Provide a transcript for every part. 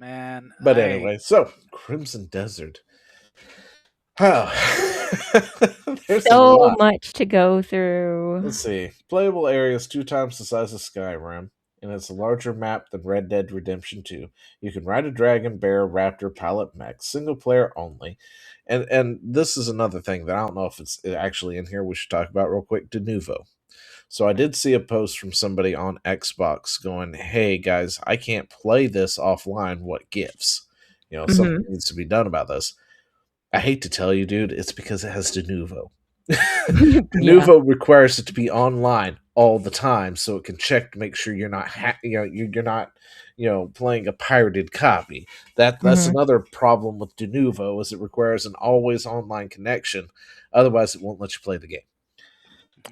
Man, But anyway, so Crimson Desert. Oh, there's a So lot. much to go through. Let's see. Playable area is 2 times the size of Skyrim, and it's a larger map than Red Dead Redemption 2. You can ride a dragon, bear, raptor, pilot mech, single player only. And this is another thing that I don't know if it's actually in here. We should talk about real quick. De Novo. So I did see a post from somebody on Xbox going, "Hey guys, I can't play this offline. What gives? Something Hmm. needs to be done about this." I hate to tell you, dude, it's because it has De Novo. De Yeah. Novo requires it to be online all the time, so it can check to make sure you're not, you're not, playing a pirated copy. That's Hmm. another problem with De Novo is it requires an always online connection. Otherwise, it won't let you play the game.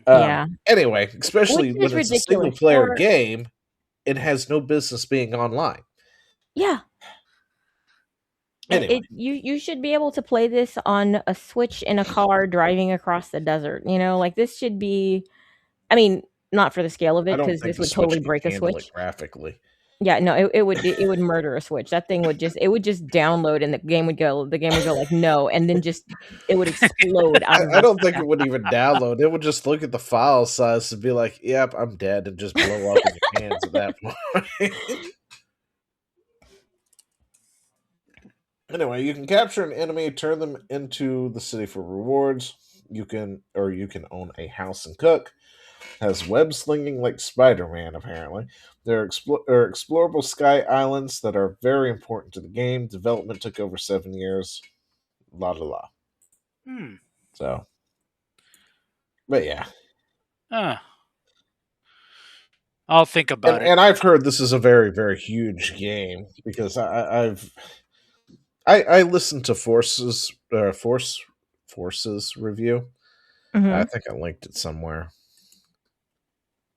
Yeah. Anyway, Which especially when is it's a single ridiculous. player game, it has no business being online. Yeah. Anyway, You should be able to play this on a Switch in a car driving across the desert. Like this should be. I mean, not for the scale of I it, don't because think this the would totally Switch can break a handle it Switch. graphically. Yeah, no, it would murder a Switch. That thing would just download, and the game would go like no, and then just it would explode out of I the don't think sky. it would even download. It would just look at the file size and be like, "Yep, I'm dead," and just blow up in your hands at that point. Anyway, you can capture an enemy, turn them into the city for rewards. You can own a house and cook. Has web slinging like Spider-Man. Apparently, there are explorable sky islands that are very important to the game. Development took over 7 years. La la la. Hmm. So, but yeah. Ah, I'll think and about it. and I've heard this is a very very huge game because I listened to Force's review. I Mhm. think I linked it somewhere.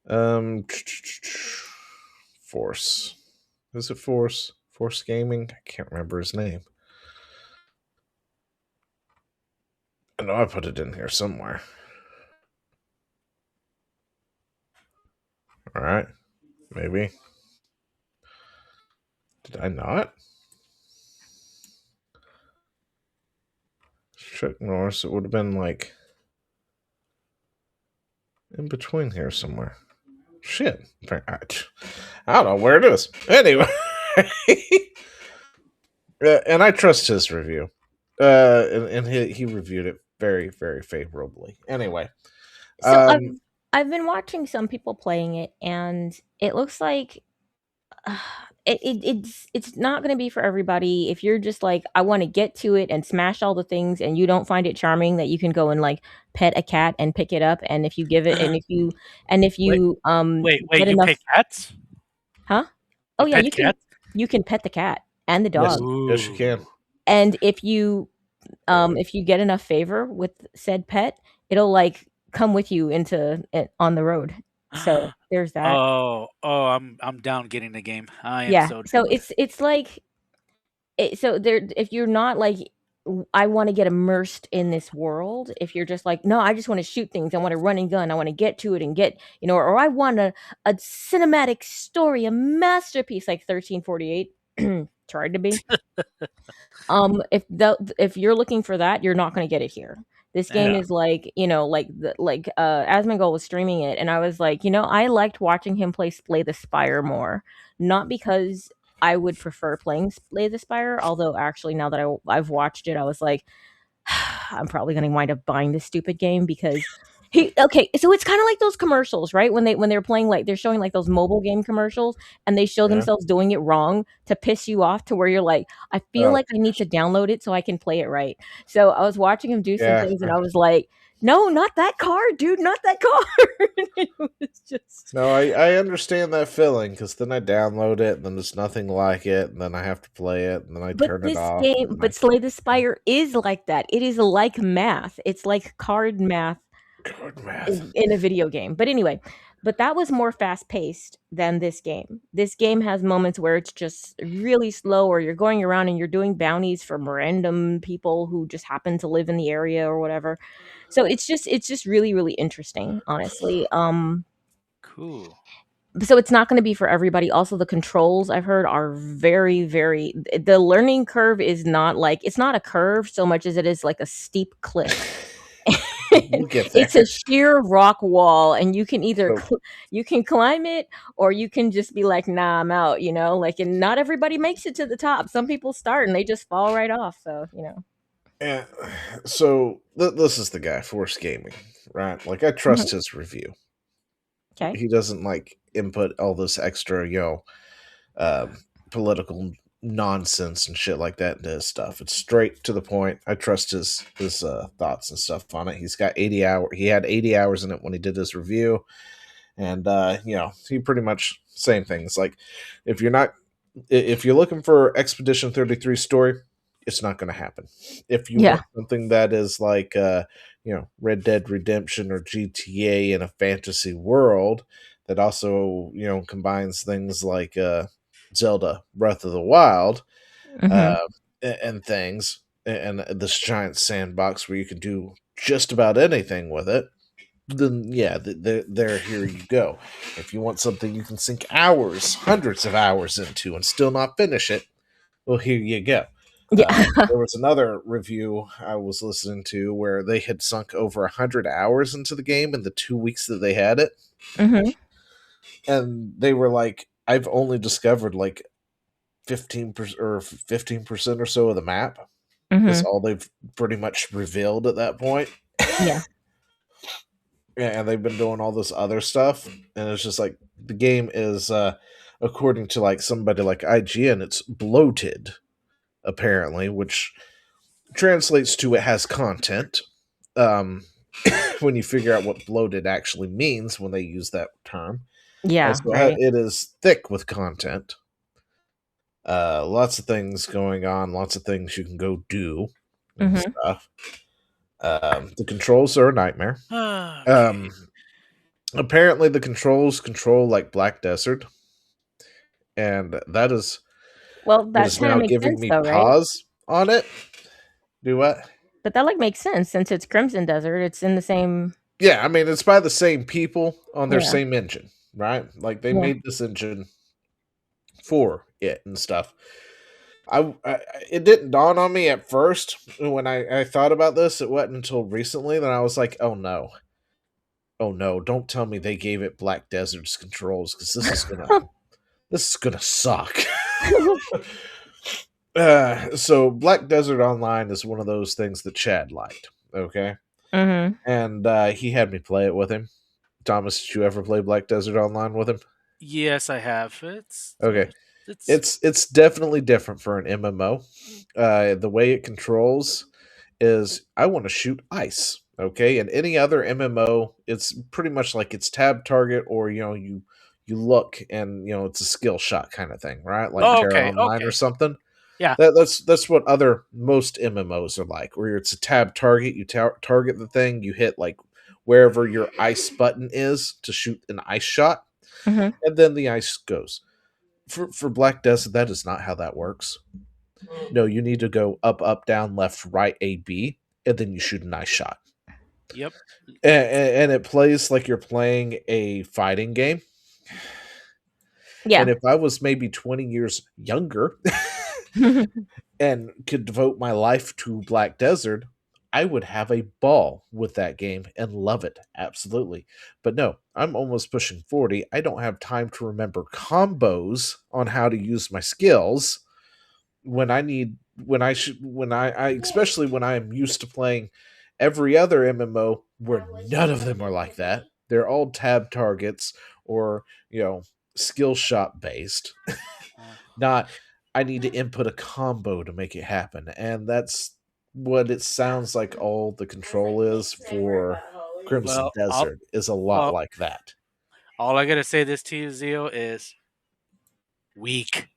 Um, Force, is it Force Gaming? I can't remember his name. I know I put it in here somewhere. All right, maybe did I not? Chuck Norris. It would have been like in between here somewhere. Shit. I don't know where it is. Anyway. And I trust his review. And he reviewed it very, very favorably. Anyway. So Um, I've been watching some people playing it, and it looks like uh, it's not going to be for everybody. If you're just like, I want to get to it and smash all the things, and you don't find it charming that you can go and like pet a cat and pick it up, and if you give it, and if Wait, you wait. get You enough, pet cats? huh? Oh You yeah, pet cats? you can pet the cat and the yes, dog, yes, you can. Ooh. and Dog. if you get enough favor with said pet, it'll like come with you into it on the road. So there's that. I'm down getting the game. I am Yeah. so So down. it's like so there, if you're not like, I want to get immersed in this world. If you're just like, no, I just want to shoot things. I want to run and gun. I want to get to it and get, or I want a cinematic story, a masterpiece like 1348 tried to be. If you're looking for that, you're not going to get it here. This game Yeah. is like, Asmongold was streaming it, and I was like, I liked watching him play Slay the Spire more, not because I would prefer playing Slay the Spire, although actually now that I've watched it, I was like, I'm probably going to wind up buying this stupid game because okay, so it's kind of like those commercials, right? When they're playing, like they're showing like those mobile game commercials, and they show Yeah. themselves doing it wrong to piss you off to where you're like, I feel Oh, like I need to download it so I can play it right. So I was watching him do some yeah. things, and I was like, no, not that card, dude, not that card. It was just No, I understand that feeling because then I download it and then there's nothing like it, and then I have to play it, and then I But turn it this off, and game, then I but Slay the Spire is like that. It is like math. It's like card math card math. in a video game. But anyway, that was more fast paced than this game. This game has moments where it's just really slow, or you're going around and you're doing bounties from random people who just happen to live in the area or whatever. So it's just really really interesting, honestly. Cool. so it's not going to be for everybody. Also, the controls I've heard are very, very. The learning curve is not like it's not a curve so much as it is like a steep cliff. We'll get It's a there. sheer rock wall, and you can either So, you can climb it, or you can just be like, "Nah, I'm out." You know, like, and not everybody makes it to the top. Some people start and they just fall right off. So you know. and this is the guy, Force Gaming, right? Like, I Hmm. trust his review. Okay. He doesn't like input all this extra, um, political nonsense and shit like that into his stuff. It's straight to the point. I trust his thoughts and stuff on it. He's got 80 hours. He had 80 hours in it when he did his review, and he pretty much same things. Like, if you're not if you're looking for Expedition 33 story, it's not going to happen. If you Yeah. want something that is like Red Dead Redemption or GTA in a fantasy world that also combines things like Zelda Breath of the Wild, Hmm. uh, and things, and this giant sandbox where you can do just about anything with it, then yeah, there, here you go. If you want something you can sink hours, hundreds of hours into and still not finish it, well, here you go. Yeah. There was another review I was listening to where they had sunk over 100 hours into the game in the 2 weeks that they had it, Hmm. and they were like, "I've only discovered like 15% or so of the map. That's Hmm. all they've pretty much revealed at that point." Yeah. And they've been doing all this other stuff, and it's just like the game is, according to like somebody like IGN, it's bloated apparently, which translates to it has content. Um, when you figure out what bloated actually means when they use that term, Yeah. so Right. it is thick with content. Lots of things going on, lots of things you can go do and Hmm. stuff. The controls are a nightmare. Okay. Um, Apparently, the controls control like Black Desert, and Well, that that is kind of now makes giving sense, me though, right? pause on it. Do what? But that like makes sense since it's Crimson Desert. It's in the same. Yeah, I mean it's by the same people on their Yeah. same engine, right? Like they Yeah. made this engine for it and stuff. I it didn't dawn on me at first when I thought about this. It wasn't until recently that I was like, oh no, don't tell me they gave it Black Desert's controls because this is gonna suck. So Black Desert Online is one of those things that Chad liked. Okay, Hmm. and he had me play it with him. Thomas, did you ever play Black Desert Online with him? Yes, I have. Okay, It's it's definitely different for an MMO. The way it controls is I want to shoot ice. Okay, and any other MMO, it's pretty much like it's tab target, or you look and it's a skill shot kind of thing, right? Like oh, Terra okay, Online or okay. something. Yeah. That's what other most MMOs are like, where it's a tab target. You target the thing, you hit like wherever your ice button is to shoot an ice shot, Hmm. and then the ice goes. For Black Desert, that is not how that works. No, you need to go up, up, down, left, right, A, B, and then you shoot a nice shot. Yep. And it plays like you're playing a fighting game. And Yeah. if I was maybe 20 years younger and could devote my life to Black Desert, I would have a ball with that game and love it. Absolutely. But no, I'm almost pushing 40. I don't have time to remember combos on how to use my skills when I need when I should when I especially when I am used to playing every other MMO where none of them are like that. They're all tab targets or skill shot based. Uh, Not I need to input a combo to make it happen, and that's what it sounds like. All the control is for Crimson well, Desert is a lot all, like that. all I gotta say this to you, Zio, is weak,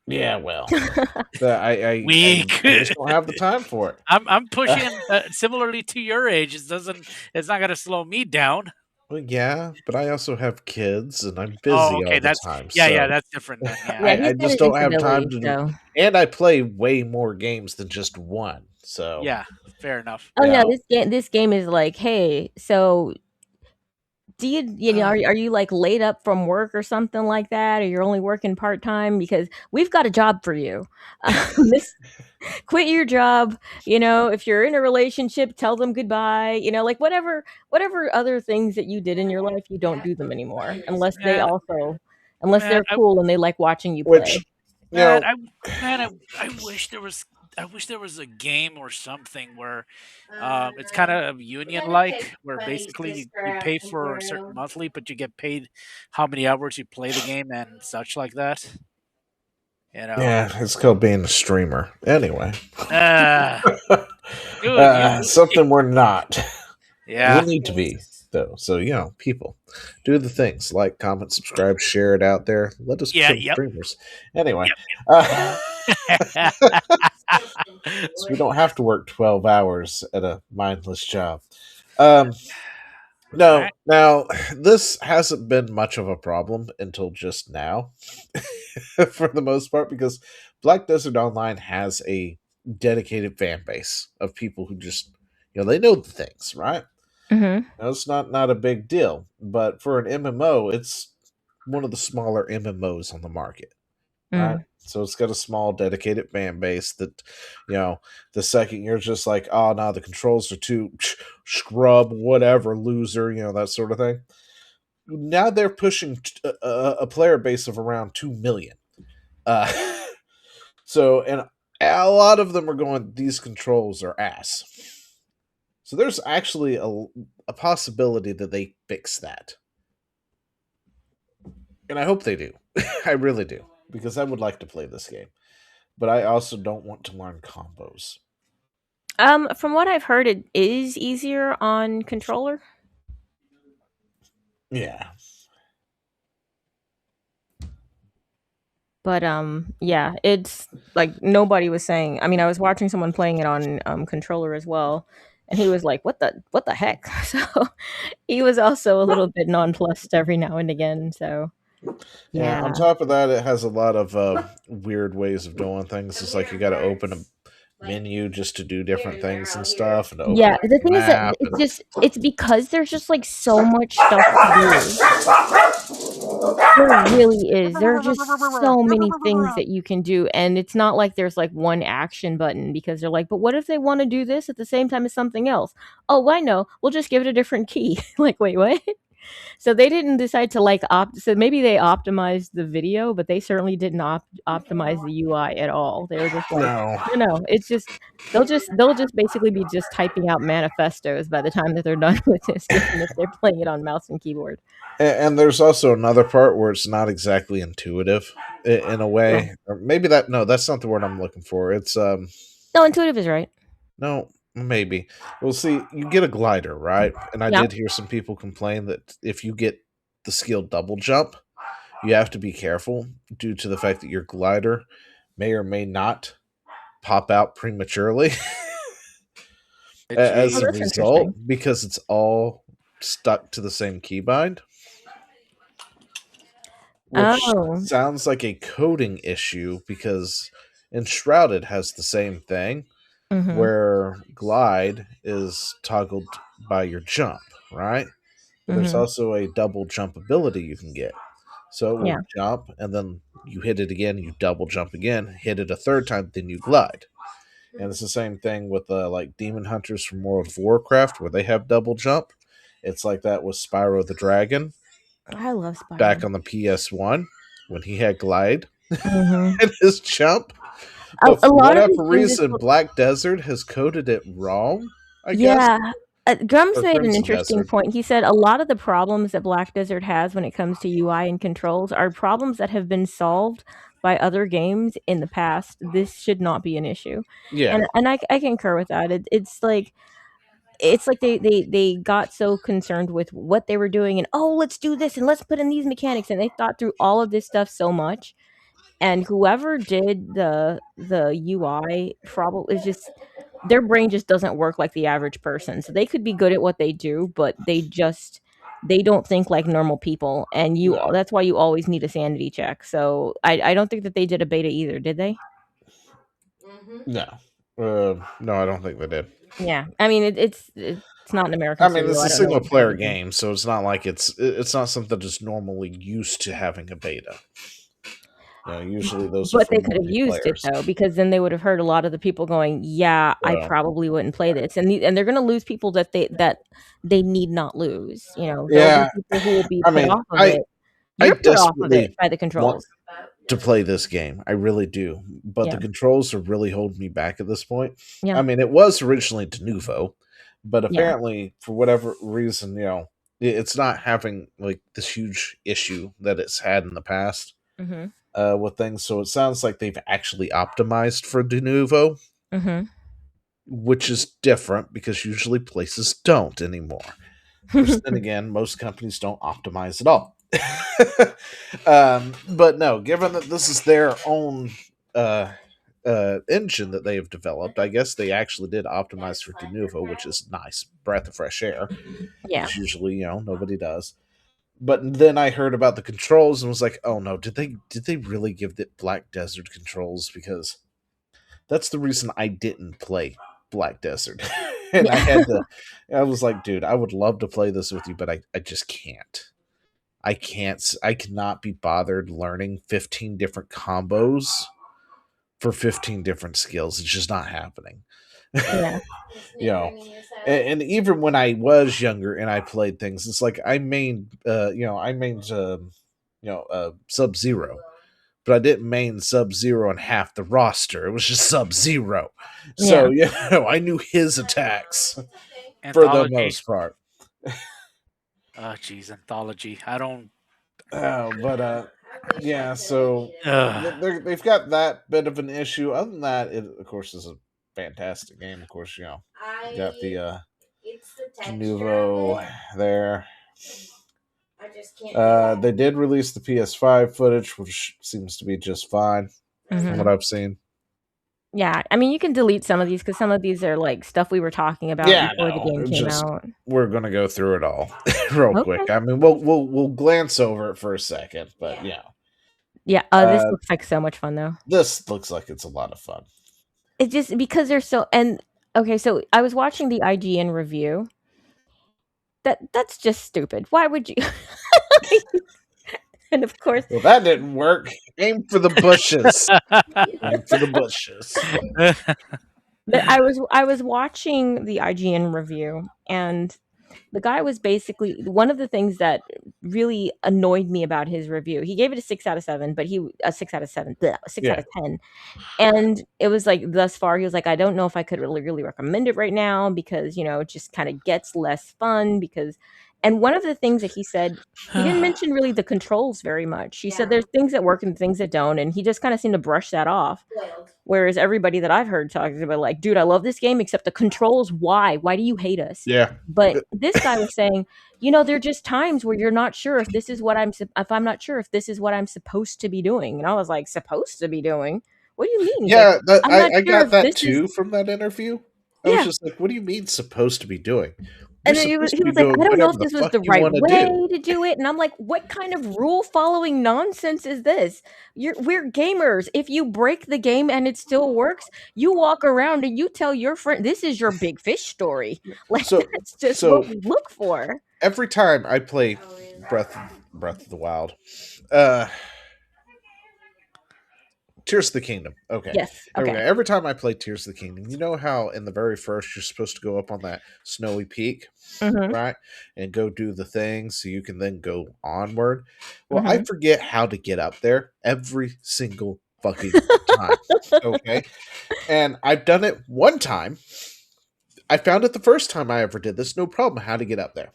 Yeah, well, weak. I just don't have the time for it. I'm pushing similarly to your age. It's not gonna slow me down. Well, yeah, but I also have kids and I'm Oh, busy okay. all the That's time. yeah. So That's different then. Yeah, Yeah. I He's I got just a don't have time disability, to do, so. and I play way more games than just one. So, yeah. Fair enough. Oh yeah. no, this game is like, hey, so Do you know, Uh, are you like laid up from work or something like that, or you're only working part time? Because we've got a job for you. This quit your job. You know, if you're in a relationship, tell them goodbye. You know, like whatever other things that you did in your life, you don't do them anymore man, unless man, they're cool and they like watching you play. Which, you man, know, I, man, I wish there was. I wish there was a game or something where it's kind of union like, where basically you pay for a certain monthly, but you get paid how many hours you play the game and such like that. You know, yeah, it's called being a streamer. Anyway, uh, dude, something we're not. We'll yeah, need to be though. So people, do the things like comment, subscribe, share it out there. Let us yeah, become yep, streamers. Anyway, yep. uh, so we don't have to work 12 hours at a mindless job. Um, no, Right? now this hasn't been much of a problem until just now, for the most part, because Black Desert Online has a dedicated fan base of people who just, they know the things, right? Mm-hmm. Now, it's not a big deal, but for an MMO, it's one of the smaller MMOs on the market, right? Mm. So it's got a small dedicated fan base that, you know, the second you're just like, oh no, the controls are too scrub, whatever, loser, that sort of thing. Now they're pushing a player base of around 2 million. Uh, so, and a lot of them are going, these controls are ass. So there's actually a possibility that they fix that. And I hope they do. I really do. Because I would like to play this game. But I also don't want to learn combos. From what I've heard, it is easier on controller. Yeah. But yeah, it's like nobody was saying. I mean, I was watching someone playing it on controller as well, and he was like, what the heck?" So he was also a little bit nonplussed every now and again. So Yeah. On yeah, top of that, it has a lot of weird ways of doing things. It's like you got to open a menu just to do different things and stuff, and to open yeah. up The a thing is that map. And it's because there's just like so much stuff to do. There really is. There are just so many things that you can do, and it's not like there's like one action button because they're like, but what if they want to do this at the same time as something else? Oh, I know. We'll just give it a different key. Like, wait, what? So they didn't decide to like opt. So maybe they optimized the video, but they certainly didn't optimize the UI at all. They were just like, no. no, it's just they'll just basically be just typing out manifestos by the time that they're done with this game if they're playing it on mouse and keyboard. And there's also another part where it's not exactly intuitive in a Oh. way. Or maybe that, no, that's not the word I'm looking for. It's, No, intuitive is right. no, maybe. Well, see, you get a glider, right? And I Yeah. did hear some people complain that if you get the skill double jump, you have to be careful due to the fact that your glider may or may not pop out prematurely as Oh, a Jeez. that's interesting. result because it's all stuck to the same keybind, which Oh. sounds like a coding issue because Enshrouded has the same thing Mhm. where glide is toggled by your jump, right? But there's Mhm. also a double jump ability you can get. So it Yeah. will jump and then you hit it again, you double jump again, hit it a third time, then you glide. And it's the same thing with like Demon Hunters from World of Warcraft where they have double jump. It's like that with Spyro the Dragon I love back Spyro. on the PS1 when he had glide Mhm. and his jump. A, But a for lot of these whatever things, it's reason, Black Desert has coded it wrong, I guess. yeah. Grumps Or made an Crimson interesting Desert. point. He said a lot of the problems that Black Desert has when it comes to UI and controls are problems that have been solved by other games in the past. This should not be an issue, Yeah. and I concur with that. It's like they got so concerned with what they were doing and oh, let's do this and let's put in these mechanics, and they thought through all of this stuff so much, and whoever did the UI probably is just their brain just doesn't work like the average person. So they could be good at what they do, but they don't think like normal people, and No. that's why you always need a sanity check. So I don't think that they did a beta either, did they? No. No, I don't think they did. Yeah, I mean It's not an American I mean, studio. it's I a don't know single what the hell player they're doing. game, so it's not like it's not something that's normally used to having a beta. Usually those are But for they could have used it multiplayers. though, because then they would have heard a lot of the people going, "Yeah, I So probably wouldn't play this," and they're going to lose people that they need not lose. You know, there'll be yeah, people who will be I put mean, off of it. I You're put off of it desperately by the want controls. to play this game. I really do, but the Yeah, controls are really holding me back at this point. yeah, I mean, it was originally de novo, but yeah. apparently, for whatever reason, it's not having like this huge issue that it's had in the past Mhm, with things. So it sounds like they've actually optimized for de novo, mhm. which is different because usually places don't anymore. Of course, then again, most companies don't optimize at all. But no, given that this is their own uh, engine that they have developed, I guess they actually did optimize for de novo, which is nice, breath of fresh air, Yeah, because usually nobody does. But then I heard about the controls and was like, oh no, did they really give it Black Desert controls? Because that's the reason I didn't play Black Desert. And yeah, I was like, dude, I would love to play this with you, but I just can't. I cannot be bothered learning 15 different combos for 15 different skills. It's just not happening. yeah, you know, and even when I was younger and I played things, it's like I mained, Sub Zero, but I didn't main Sub Zero and half the roster. It was just Sub Zero. yeah, So, I knew his attacks for the Anthology. most part. Oh, geez, Anthology. I don't. But yeah, so Ugh. they've got that bit of an issue. Other than that, it of course is a fantastic game. Of course, you got the Nuvo there. They did release the PS5 footage, which seems to be just fine from what mhm. I've seen. Yeah, I mean, you can delete some of these because some of these are, like, stuff we were talking about Yeah, before the no, game it's came just out. we're gonna go through it all real Okay. quick. I mean, we'll glance over it for a second, but Yeah, this uh, looks like so much fun, though. this looks like it's a lot of fun. It just because they're so and okay, so I was watching the IGN review. That's just stupid. Why would you and of course, Well, that didn't work. Aim for the bushes. Aim for the bushes. I was watching the IGN review, and the guy was basically one of the things that really annoyed me about his review. He gave it a 6 out of 7, but he a 6 out of 7, bleh, 6 out Yeah, of 10. And it was like thus far, he was like, I don't know if I could really recommend it right now because, it just kind of gets less fun because and one of the things that he said, he didn't mention really the controls very much. He said there's things that work and things that don't, and he just kind of seemed to brush that off. Whereas everybody that I've heard talking about, like, dude, I love this game, except the controls. Why? Why do you hate us? yeah. But this guy was saying, there are just times where you're not sure if this is what if I'm not sure if this is what I'm supposed to be doing. And I was like, supposed to be doing? What do you mean? He's like, Yeah, I'm not I sure got if that this is too from that interview. I was yeah. just like, what do you mean supposed to be doing? You're And then he was supposed he to be was like, doing "I don't know whatever if the this was fuck the you right want to do. way to do it." And I'm like, "What kind of rule following nonsense is this? We're gamers. If you break the game and it still works, you walk around and you tell your friend this is your big fish story. Like So that's just what so we look for." every time I play Breath of the Wild, uh Tears of the Kingdom. Okay. Yes. Here we Okay. go. Every time I play Tears of the Kingdom, you know how in the very first you're supposed to go up on that snowy peak, Mhm. right? And go do the thing so you can then go onward. Well, I Mhm. forget how to get up there every single fucking time. Okay. And I've done it one time. I found it the first time I ever did this, no problem how to get up there.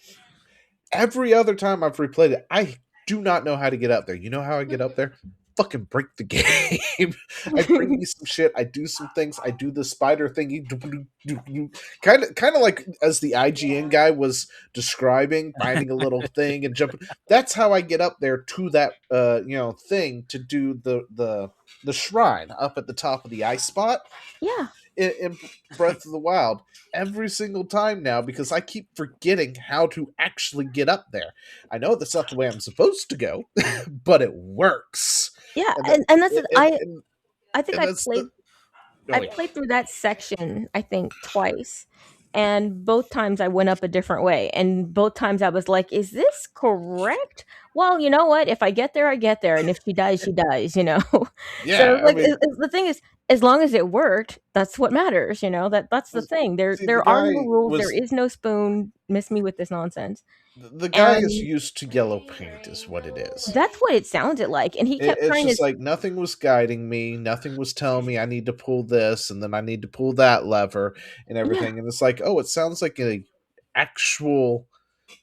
Every other time I've replayed it, I do not know how to get up there. You know how I get up there? Fucking break the game. I bring me some shit. I do some things. I do the spider thingy. Kind of like as the IGN guy was describing, finding a little thing and jumping. That's how I get up there to that thing to do the shrine up at the top of the ice spot Yeah. in Breath of the Wild every single time now because I keep forgetting how to actually get up there. I know that's not the way I'm supposed to go, but it works. Yeah. And And that's I think and that's the I oh yeah. played through that section I think twice. and both times I went up a different way, and both times I was like, "Is this correct?" Well, you know what? If I get there, I get there, and if she dies, she dies, you know? So, Yeah, I like, mean, the thing is, as long as it worked, that's what matters, you know? That's the thing. There see, the there are guy no rules, there was is no spoon, miss me with this nonsense, the guy is and used to yellow paint, is what it is. that's what it sounded like, and he kept It's trying to just like nothing was guiding me, nothing was telling me I need to pull this, and then I need to pull that lever and yeah, everything, and it's like, oh, it sounds like a actual,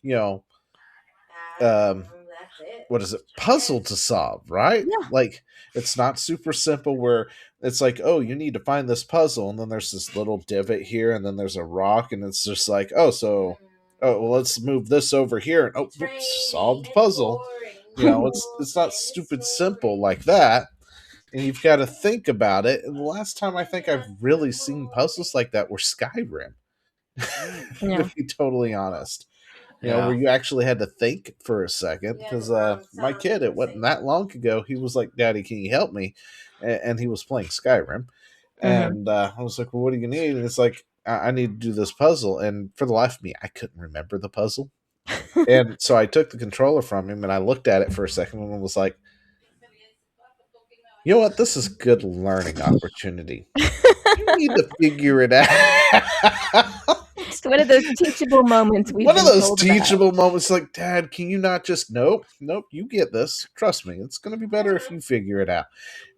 you know, um, what is it, puzzle to solve, right? yeah, Like, it's not super simple where it's like, oh, you need to find this puzzle, and then there's this little divot here, and then there's a rock, and it's just like, oh, so, oh, well, let's move this over here, and oh, oops, solved puzzle. It's not stupid simple like that, and you've got to think about it. And the last time I think I've really seen puzzles like that were Skyrim, Mm, to yeah, be totally honest. Where yeah. you actually had to think for a second. Because my kid, it wasn't that long ago, he was like, "Daddy, can you help me?" And he was playing Skyrim, mhm, and I was like, "Well, what do you need?" And it's like, I need to do this puzzle." And for the life of me, I couldn't remember the puzzle. And so I took the controller from him and I looked at it for a second and was like, "You know what? This is good learning opportunity. You need to figure it out." It's one of those teachable moments we've One of been those told about. teachable moments like, Dad, can you not just nope, nope, you get this. Trust me, it's gonna be better if you figure it out.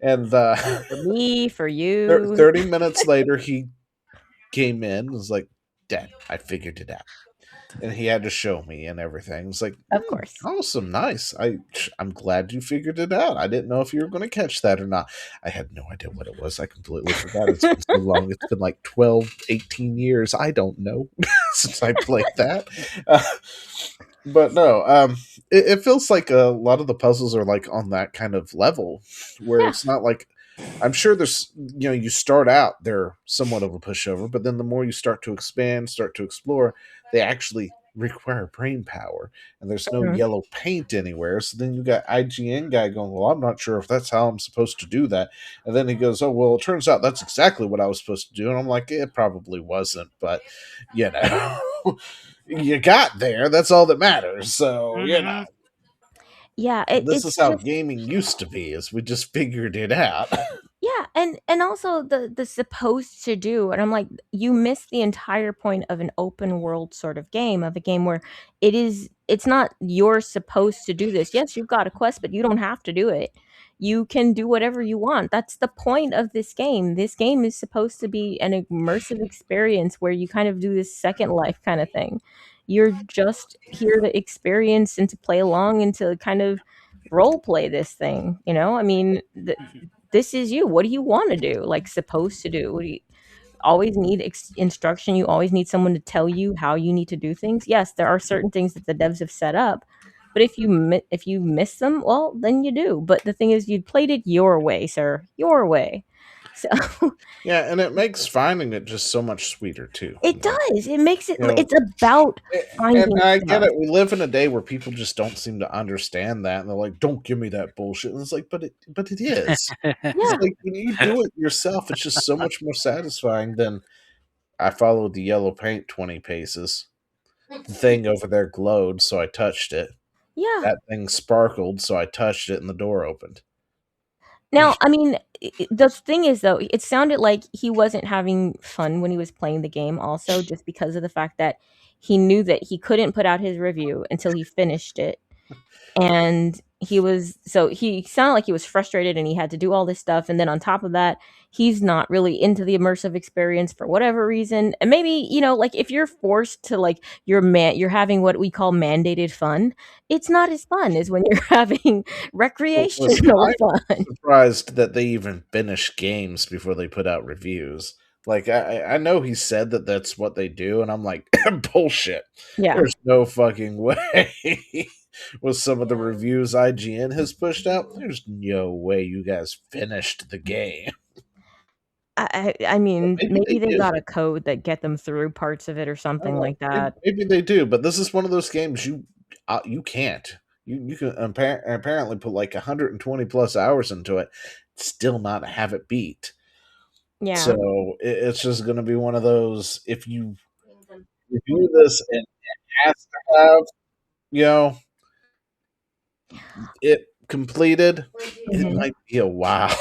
And For me, for you. 30 minutes later he came in and was like, Dad, I figured it out. And he had to show me and everything. It's like, Of course. awesome, nice. I'm glad you figured it out. I didn't know if you were going to catch that or not. I had no idea what it was. I completely forgot. It's been so long. It's been like 12, 18 years. I don't know since I played that. Uh, but no, it feels like a lot of the puzzles are like on that kind of level where Yeah. it's not like I'm sure there's you start out they're somewhat of a pushover, but then the more you start to expand, start to explore, they actually require brain power, and there's no Mhm. yellow paint anywhere. So then you got IGN guy going, "Well, I'm not sure if that's how I'm supposed to do that," and then he goes, "Oh, well, it turns out that's exactly what I was supposed to do," and I'm like, "It probably wasn't, but you know." You got there. That's all that matters. So, Mhm. Yeah, this is it's how just gaming used to be, is we just figured it out. yeah, and also the supposed to do, and I'm like, you miss the entire point of an open world sort of game, of a game where it's not you're supposed to do this. Yes, you've got a quest, but you don't have to do it. You can do whatever you want. That's the point of this game. This game is supposed to be an immersive experience where you kind of do this second life kind of thing. You're just here to experience and to play along and to kind of role play this thing, you know? I mean, this is you. What do you want to do? Like supposed to do? What do you always need instruction? You always need someone to tell you how you need to do things. Yes, there are certain things that the devs have set up, but if you miss them, well, then you do. But the thing is, you played it your way, sir, your way. So Yeah, and it makes finding it just so much sweeter too. it does. It makes it. You know, It's about and finding I get stuff. it. We live in a day where people just don't seem to understand that, and they're like, "Don't give me that bullshit." And it's like, but it is. It's Yeah, like when you do it yourself, it's just so much more satisfying than I followed the yellow paint 20 paces. The thing over there glowed, so I touched it. yeah. That thing sparkled, so I touched it, and the door opened. Now, I mean, the thing is, though, it sounded like he wasn't having fun when he was playing the game also, just because of the fact that he knew that he couldn't put out his review until he finished it, and he sounded like he was frustrated and he had to do all this stuff, and then on top of that, he's not really into the immersive experience for whatever reason. And maybe, like if you're forced to like you're having what we call mandated fun, it's not as fun as when you're having Well, listen, recreational fun. surprised that they even finish games before they put out reviews. Like I know he said that that's what they do, and I'm like, bullshit. Yeah. There's no fucking way. With some of the reviews IGN has pushed out, there's no way you guys finished the game. I But mean, maybe maybe they they do. got a code that get them through parts of it or I don't something know. like that. Maybe they do, but this is one of those games you can't. You can apparently put like 120 plus hours into it, still not have it beat. Yeah. So it's just going to be one of those. If you review this and has to have, you know, it completed, it Mhm. might be a wow.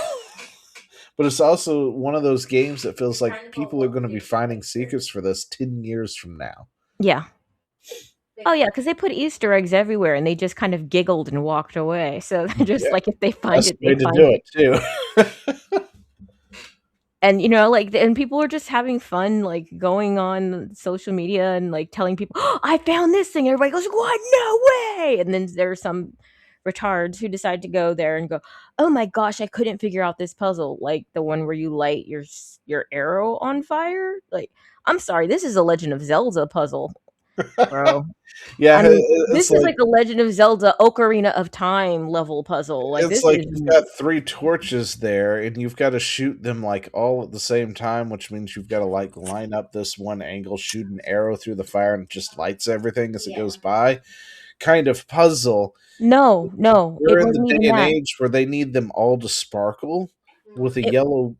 But it's also one of those games that feels like people are going to be finding secrets for this 10 years from now. Yeah. Oh, yeah, because they put Easter eggs everywhere, and they just kind of giggled and walked away, so they're just Yeah, like, if they find best it, they way to find do it. it, too. And, like, and people were just having fun, like, going on social media and, like, telling people, "Oh, I found this thing." Everybody goes, "What? No way!" And then there are some retards who decide to go there and go, "Oh my gosh, I couldn't figure out this puzzle," like the one where you light your arrow on fire. Like, I'm sorry, this is a Legend of Zelda puzzle, bro. Yeah, I mean, it's this is like like a Legend of Zelda Ocarina of Time level puzzle. Like, it's this like is you've got 3 torches there, and you've gotta shoot them, like, all at the same time, which means you've gotta, like, line up this one angle, shoot an arrow through the fire, and it just lights everything as it goes by, kind of puzzle. no, no, it We're in the wasn't even day and that. age where they need them all to sparkle with a It yellow,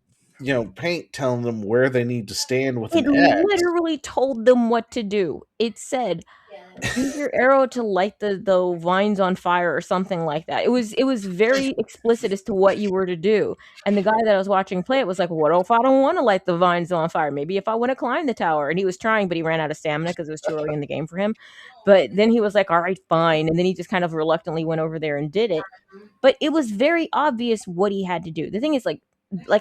paint telling them where they need to stand with it an X. literally told them what to do. It said, "Use your arrow to light the vines on fire," or something like that. It was very explicit as to what you were to do, and the guy that I was watching play it was like, "What if I don't wanna light the vines on fire? Maybe if I wanna climb the tower?" And he was trying, but he ran out of stamina because it was too early in the game for him. But then he was like, "Alright, fine," and then he just kind of reluctantly went over there and did it. But it was very obvious what he had to do. The thing is, like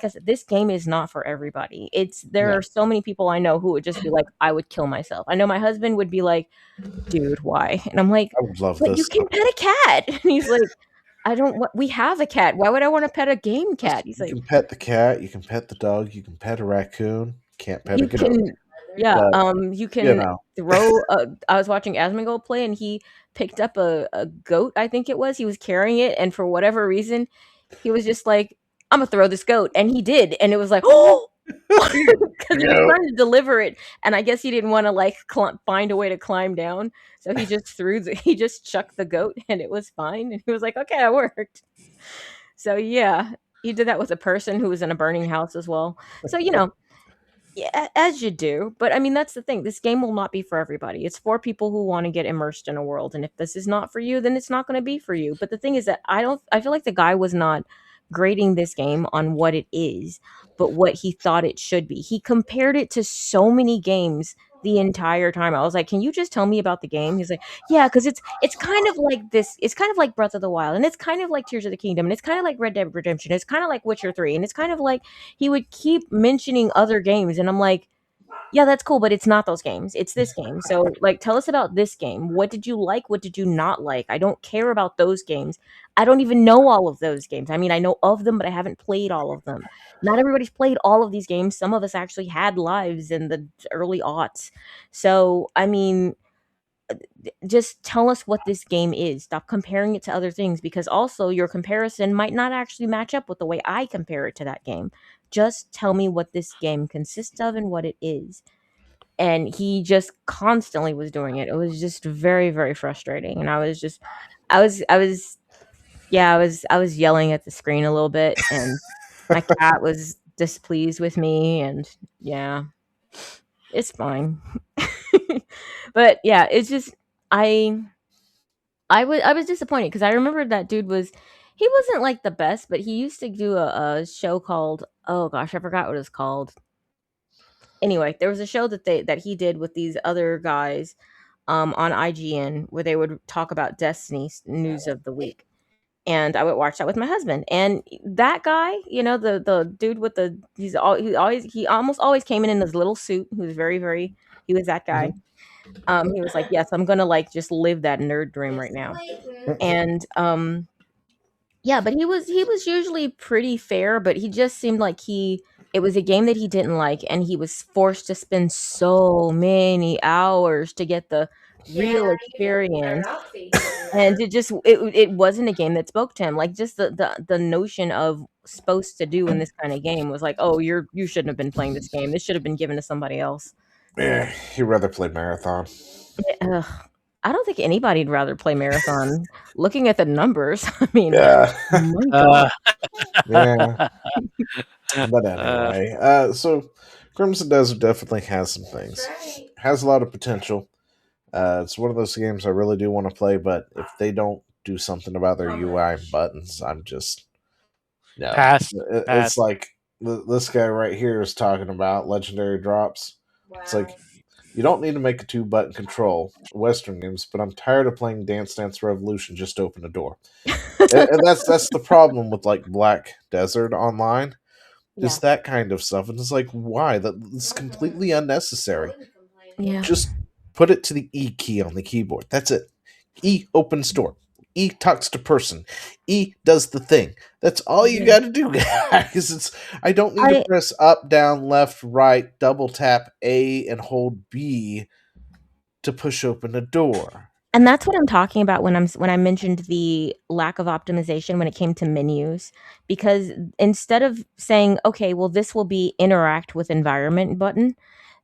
I said, this game is not for everybody. There No, are so many people I know who would just be like, "I would kill myself." I know my husband would be like, "Dude, why?" And I'm like, I would love "But you this. can pet a cat." And he's like, "I don't wa we have a cat. Why would I wanna pet a game cat?" He's You like, can pet the cat, you can pet the dog, you can pet a raccoon, can't pet a "You goat, can." Yeah, but, you you can know. throw a I was watching Asmongold play, and he picked up a goat, I think it was. He was carrying it, and for whatever reason, he was just like, "Imma throw this goat," and he did, and it was like, "Oh!" 'Cause he was Nope. trying to deliver it, and I guess he didn't wanna, like, find a way to climb down, so he just chucked the goat, and it was fine, and he was like, "Okay, it worked." So, yeah, he did that with a person who was in a burning house as well. So, yeah, as you do, but I mean, that's the thing, this game will not be for everybody. It's for people who wanna get immersed in a world, and if this is not for you, then it's not gonna be for you. But the thing is that I feel like the guy was not grading this game on what it is, but what he thought it should be. He compared it to so many games the entire time. I was like, "Can you just tell me about the game?" He's like, "Yeah, because it's kind of like this, it's kind of like Breath of the Wild, and it's kind of like Tears of the Kingdom, and it's kinda like Red Dead Redemption, it's kinda like Witcher 3, and it's kind of like," he would keep mentioning other games, and I'm like, "Yeah, that's cool, but it's not those games. It's this game. So, like, tell us about this game. What did you like? What did you not like? I don't care about those games. I don't even know all of those games. I mean, I know of them, but I haven't played all of them. Not everybody's played all of these games. Some of us actually had lives in the early aughts. So, I mean, just tell us what this game is. Stop comparing it to other things because also your comparison might not actually match up with the way I compare it to that game. Just tell me what this game consists of and what it is." And he just constantly was doing it. It was just very, very frustrating, and I was yeah, I was yelling at the screen a little bit, and my cat was displeased with me, and yeah, it's fine. But yeah, it's just I I was disappointed because I remember that dude was he wasn't, like, the best, but he used to do a show called oh gosh, I forgot what it's called. Anyway, there was a show that he did with these other guys, on IGN where they would talk about Destiny's news of the week, and I would watch that with my husband, and that guy, the dude with the he almost always came in this little suit, he was very, very he was that guy. Mhm. He was like, "Yes, I'm gonna, like, just live that nerd dream right now," and, yeah, but he was usually pretty fair, but he just seemed like it was a game that he didn't like, and he was forced to spend so many hours to get the real experience, and it wasn't a game that spoke to him, like, just the notion of supposed to do in this kinda game was like, "Oh, you shouldn't have been playing this game, this should have been given to somebody else." He'd rather play Marathon. Ugh, I don't think anybody'd rather play Marathon. Looking at the numbers, I mean, Yeah. my god. Uh, Yeah, but anyway, so Crimson Desert definitely has some things. has a lot of potential. It's one of those games I really do want to play, but if they don't do something about their How UI and much? buttons, I'm just no. Pass, It's pass. like this guy right here is talking about legendary drops. It's Wow. like you don't need to make a two button control Western games, but I'm tired of playing Dance Dance Revolution just to open a door. And that's the problem with like Black Desert Online Yeah. is that kind of stuff. And it's like, why? That's completely I unnecessary. wouldn't complain. Yeah. Just put it to the E key on the keyboard. That's it. E opens door. E talks to person. E does the thing. That's all you Yeah. got to do, guys. It's I don't need to I press up, down, left, right, double tap A and hold B to push open a door. And that's what I'm talking about when I mentioned the lack of optimization when it came to menus, because instead of saying, "Okay, well, this will be interact with environment button,"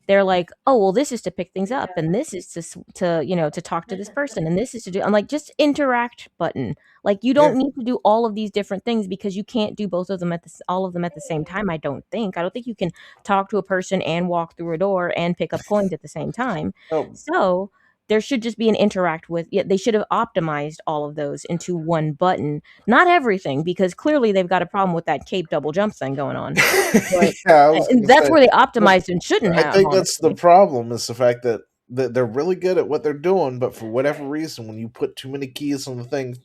they're like, "Oh, well, this is to pick things up, and this is to talk to this person, and this is to do." I'm like, "Just interact button." Like, you Yeah. don't need to do all of these different things because you can't do both of them all of them at the same time, I don't think. I don't think you can talk to a person and walk through a door and pick up coins at the same time. Oh, So, there should just be an interact with yeah, they should have optimized all of those into one button. Not everything, because clearly they've got a problem with that cape double jump thing going on. But yeah, I was and gonna that's say. where they But optimized and shouldn't I have, think that's the honestly. problem is the fact that they're really good at what they're doing, but for whatever reason, when you put too many keys on the thing,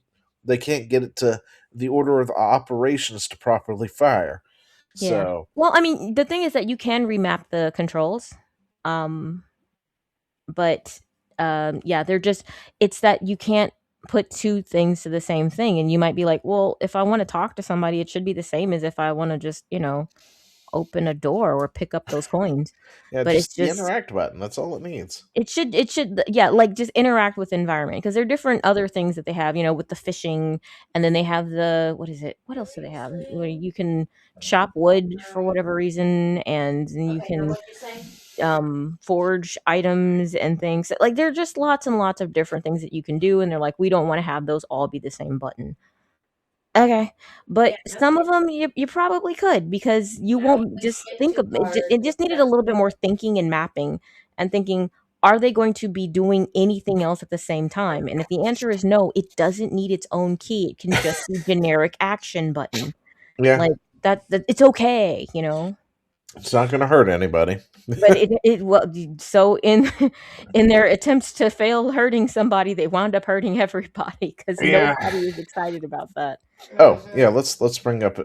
they can't get it to the order of the operations to properly fire. Yeah. So Well, I mean, the thing is that you can remap the controls. Um, but yeah, they're just it's that you can't put two things to the same thing. And you might be like, well, if I want to talk to somebody, it should be the same as if I want to just, open a door or pick up those coins. yeah, But just it's the just interact button. That's all it needs. it should yeah, like just interact with environment because there are different other things that they have, with the fishing, and then they have the what is it? What else do they have? Where you can chop wood for whatever reason, and then you Okay, now can what'd you say? forge items and things. Like there are just lots and lots of different things that you can do, and they're like, we don't want to have those all be the same button. Okay, Yeah, but no some of kidding. them you probably could because you I don't won't push just it think too of it. hard. It just needed a That's little bit more thinking and mapping and thinking. Are they going to be doing anything else at the same time? And if the answer is no, it doesn't need its own key. It can just be generic action button. Yeah, Like that it's okay. it's not going to hurt anybody. But it well, so in in their attempts to fail hurting somebody, they wound up hurting everybody because Yeah. nobody was excited about that. Oh, yeah. Mm-hmm. Let's bring up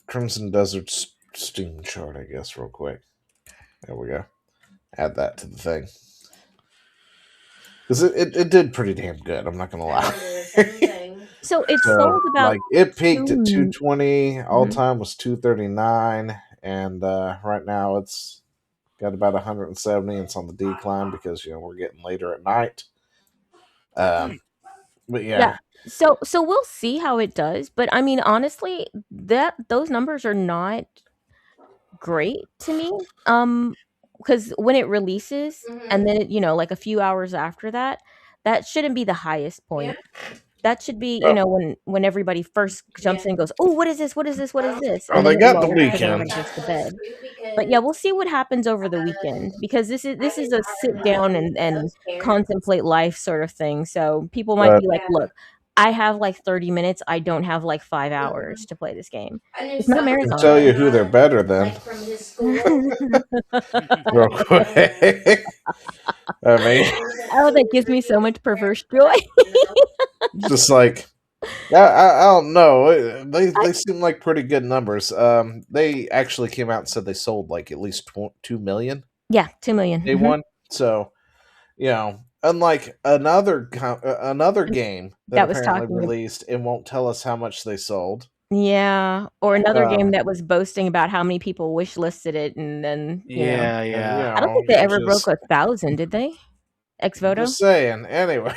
Crimson Desert's Steam chart, I guess, real quick. There we go. Add that to the thing because it did pretty damn good. I'm not gonna lie. Trying to do the same thing. So it So sold about like it peaked at 2 220. All mhm. time was 239, and right now it's got about 170. It's on the decline because we're getting later at night. Hmm. Um, but Yeah. yeah, So we'll see how it does, but I mean, honestly, that those numbers are not great to me. Because when it releases and Mm-hmm. then like a few hours after that, that shouldn't be the highest Yeah. point. That should be, oh, when everybody first jumps Yeah. in and goes, "Oh, what is this? What is this? What is this?" oh, And then they it got the lulls because weekend. everybody goes to bed. Free But yeah, weekend. we'll see what happens over the weekend because I this is didn't a hire sit down and those parents. contemplate life sort of thing. So people might But be like, Yeah. "Look, I have like 30 minutes. I don't have like 5 Mm-hmm. hours to play this game." I knew It's not a some I can marathon. tell that you who they're better than like from his school. real Oh man. quick. I mean, Oh, that gives me so much perverse joy. just like I don't know. I They seem like pretty good numbers. They actually came out and said they sold like at least 2 million Yeah, 2 million. day one. So unlike another And game that that was apparently talking released, it won't tell us how much they sold. yeah, or Yeah. another game Um, that was boasting about how many people wish listed it, and then, Yeah, and yeah. I don't think they it ever broke just 1,000, did they? Ex I'm voto? just saying. Anyway,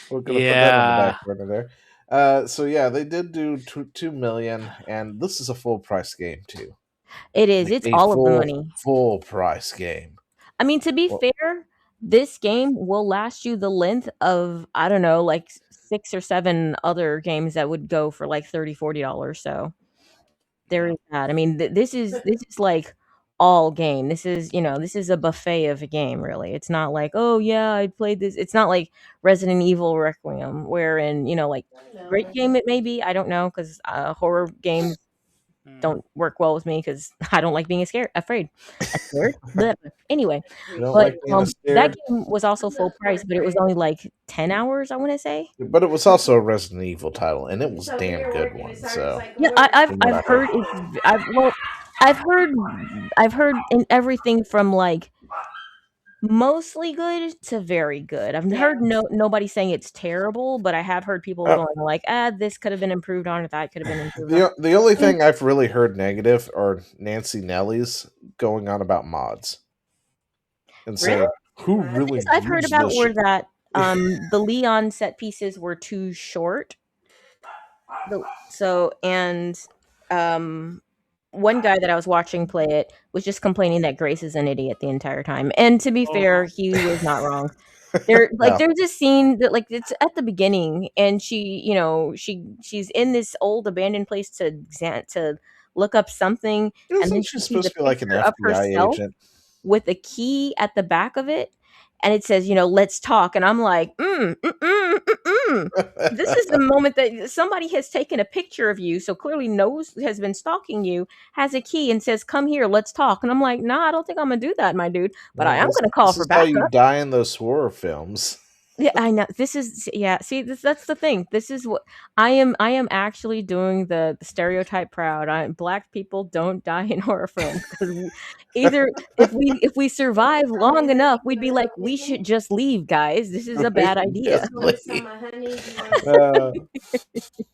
we're gonna put that on the back Yeah. burner there. So yeah, they did do 2 million, and this is a full price game too, It is. like It's a all of the money. full price game. I mean, to be Well, fair, this game will last you the length of, I don't know, like 6 or 7 other games that would go for like 30, $40. So there Yeah. is that. I mean, this is like all game. This is, this is a buffet of a game, really. It's not like, oh yeah, I played this. It's not like Resident Evil Requiem, wherein, like, I know great it. game it may be. I don't know, because horror games Mm. don't work well with me because I don't like being afraid. Scared. Bleh. Anyway, You don't but like being that scared? game was also I'm not full price, but it was afraid. only like 10 hours, I want to say. But it was also a Resident Evil title, and it was So a when damn you're good working, one. it's hard. It's So, like Yeah, work. from what I've I heard, heard I've heard I've heard in everything from like mostly good to very good. I've Yeah. heard nobody saying it's terrible, but I have heard people uh, going like, this could have been improved on, or that could have been improved on. the only Mm, thing I've really heard negative are Nancy Nelly's going on about mods and really? saying who What? The really things I've heard used about this were shit. that the Leon set pieces were too short. And um one guy that I was watching play it was just complaining that Grace is an idiot the entire time. And to be fair, Oh. he was not wrong. There's this scene that, like, it's at the beginning, and she's in this old abandoned place to look up something, and then Isn't she she sees supposed a to be like an picture of FBI herself agent? with a key at the back of it, and it says, let's talk. And I'm like, this is the moment that somebody has taken a picture of you, so clearly knows, has been stalking you, has a key and says, come here, let's talk. And I'm like, nah, I don't think I'm gonna do that, my dude, but I No, am gonna call this for is how you backup. die in those horror films. Yeah, I know. This is, yeah. See, that's the thing. This is what I am actually doing the stereotype proud. Black people don't die in horror films because either if we survive So long is it enough, you we'd want be to like, go we with me? should just leave, guys. This is a Right? bad idea. Just You want me to sell leave. my honey? You want Uh,